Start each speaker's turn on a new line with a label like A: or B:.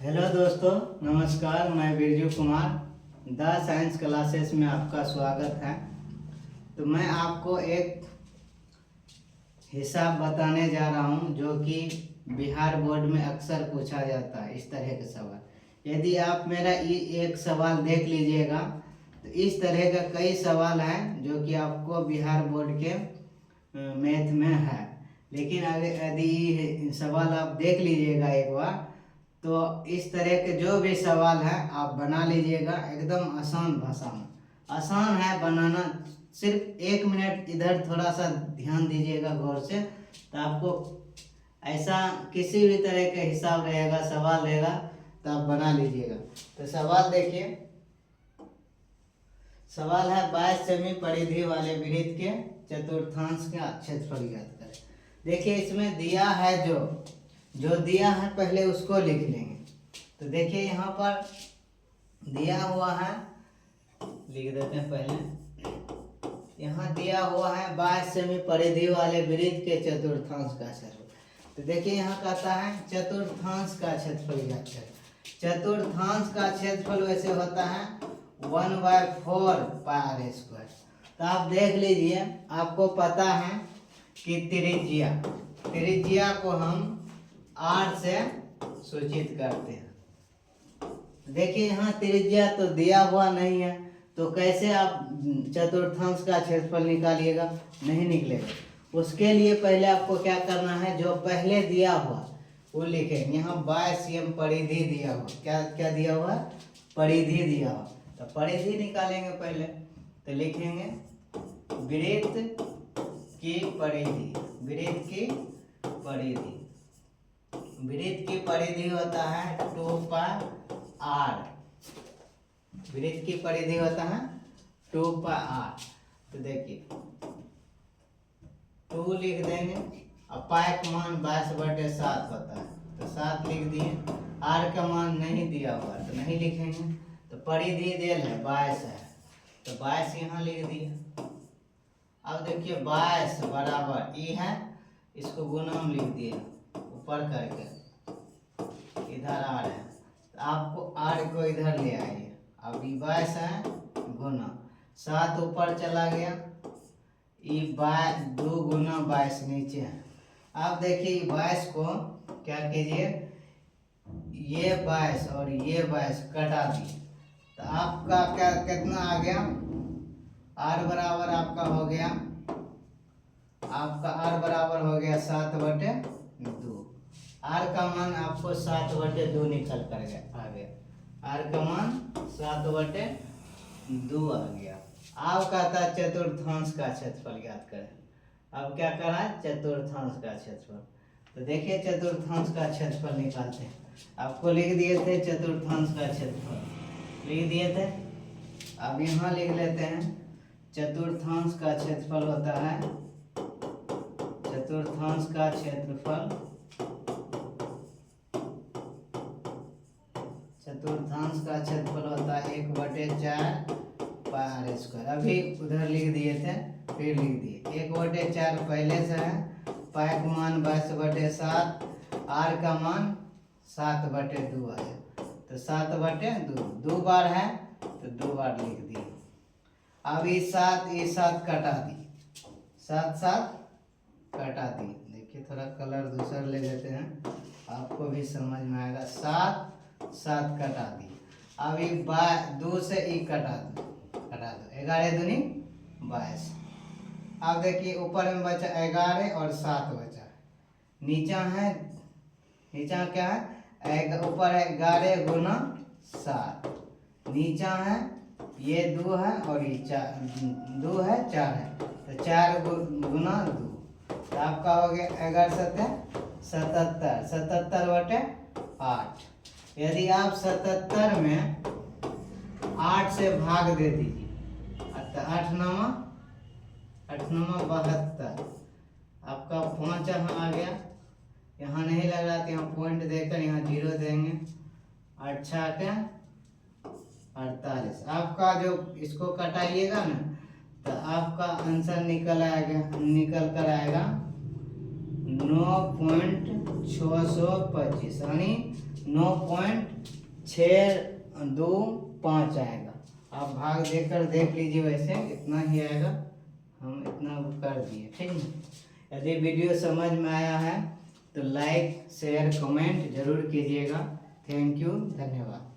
A: Hello दोस्तों, नमस्कार। मैं Birju Kumar the science classes में आपका स्वागत है। तो मैं आपको एक हिसाब बताने जा रहा हूं जो कि बिहार बोर्ड में अक्सर पूछा जाता है। इस तरह के सवाल यदि आप मेरा एक सवाल देख लीजिएगा तो इस तरह का कई सवाल हैं जो कि आपको बिहार बोर्ड के मैथ में है। लेकिन अगर यदि सवाल आप देख लीजिएगा एक बार तो इस तरह के जो भी सवाल है आप बना लीजिएगा। एकदम आसान भाषा में आसान है बनाना। सिर्फ 1 मिनट इधर थोड़ा सा ध्यान दीजिएगा गौर से, तो आपको ऐसा किसी भी तरह का हिसाब रहेगा, सवाल रहेगा तो आप बना लीजिएगा। तो सवाल देखिए, सवाल है 22 सेमी परिधि वाले वृत्त के चतुर्थांश का क्षेत्रफल ज्ञात करें। देखिए इसमें दिया है जो दिया है पहले उसको लिख लेंगे। तो देखिए यहाँ पर दिया हुआ है, लिख देते हैं पहले। यहाँ दिया हुआ है 22 सेमी परिधि वाले वृत्त के चतुर्थांश का क्षेत्रफल। तो देखिए यहाँ कहता है चतुर्थांश का क्षेत्रफल ज्ञात करें। चतुर्थांश का क्षेत्रफल वैसे होता है 1/4 पाई r²। तो आप देख लीजिए, आपको पता है कि त्रिज्या को हम r से सूचित करते हैं। देखिए यहाँ त्रिज्या तो दिया हुआ नहीं है, तो कैसे आप चतुर्थांश का क्षेत्रफल निकालिएगा? नहीं निकलेगा। उसके लिए पहले आपको क्या करना है, जो पहले दिया हुआ वो लिखेंगे। यहाँ 22 सेमी परिधि दिया हुआ, क्या दिया हुआ? परिधि दिया हुआ। तो परिधि निकालेंगे पहले। तो लिखेंगे वृत्त की परिधि। वृत्त की परिधि होता है 2 पाई r। वृत्त की परिधि होता है 2 पाई r। तो देखिए 2 लिख देंगे और पाई का मान 22/7 होता है, तो 7 लिख दिए। r का मान नहीं दिया हुआ तो नहीं लिखेंगे। तो परिधि देल है 22 है, तो 22 यहाँ लिख दिए। अब देखिए 22 बराबर ई है, इसको गुना में लिख दिए ऊपर करके, इधर r है तो आपको r को इधर ले आइए। अब ई 22 है गुना 7 ऊपर चला गया, ई 2 गुना 22 नीचे है। अब देखिए 22 को क्या कीजिए, ये 22 और ये 22 कटा दिए तो आपका क्या कितना आ गया? r बराबर आपका हो गया, r बराबर हो गया 7/2। r का मान आपको 7/2 निकल कर आ गया। r का मान 7/2 आ गया। अब कहता है चतुर्थांश का क्षेत्रफल ज्ञात करें। अब क्या करा है? चतुर्थांश का क्षेत्रफल। तो देखिए चतुर्थांश का क्षेत्रफल निकालते हैं। आपको लिख दिए थे चतुर्थांश का क्षेत्रफल, लिख दिए थे। अब यहाँ लिख लेते हैं चतुर्थांश का क्षेत्रफल होता है, चतुर्थांश का क्षेत्रफल, चतुर्थांश का क्षेत्रफल होता है 1/4 पाई r²। अभी उधर लिख दिए थे, फिर लिख दिए 1/4 पहले से है, पाई का मान 22/7, r का मान 7/2 आया। तो 7/2 2 बार है तो 2 बार लिख दिए। अब ये 7 कटा दी, 7 कटा दी। देखिए थोड़ा कलर दूसरा ले लेते हैं, आपको भी समझ में आएगा। 7 कटा दी। अब ये 2 से ई कटा दो 11 दूनी 22। अब देखिए ऊपर में बचा 11 और 7 बचा। नीचा क्या है? ऊपर है 11 गुना 7, नीचा है ये 2 है और ये 2 है 4 है, तो 4 गुना 2। तो आपका हो गया 11×7 = 77/8। यदि आप 77 में 8 से भाग दे दीजिए तो 8×9 = 72। आपका 5 यहाँ आ गया, यहाँ नहीं लग रहा तो यहाँ पॉइंट देकर यहाँ 0 देंगे। 8×6 = 48। आपका जो इसको कटाइएगा ना तो आपका आंसर निकल कर आएगा 9.625, यानी 9.625 आएगा। आप भाग देकर देख लीजिए, वैसे इतना ही आएगा, हम इतना कर दिए, ठीक है। यदि वीडियो समझ में आया है तो लाइक शेयर कमेंट जरूर कीजिएगा। थैंक यू, धन्यवाद।